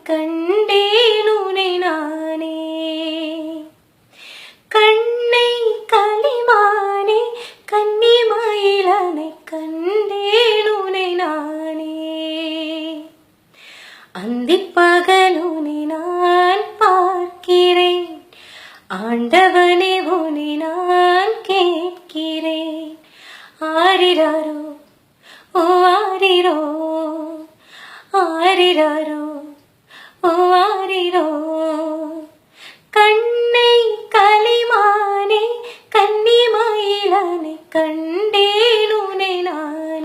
கண்டேன் உனை நானே. கண்ணை கலிமானே கன்னிமயிலனை கண்டேன் உனை நானே. அந்திப்பகல் உனை நான் பார்க்கிறேன், ஆண்டவனே உனை நான் கேட்கிறேன். ஆரிராரோ ஓ ஆரிரோ, ஆரிராரோ ஓ ஆரிரோ. கண்ணை கலிமானே கன்னிமயிலனை கண்டேன் உனை நான்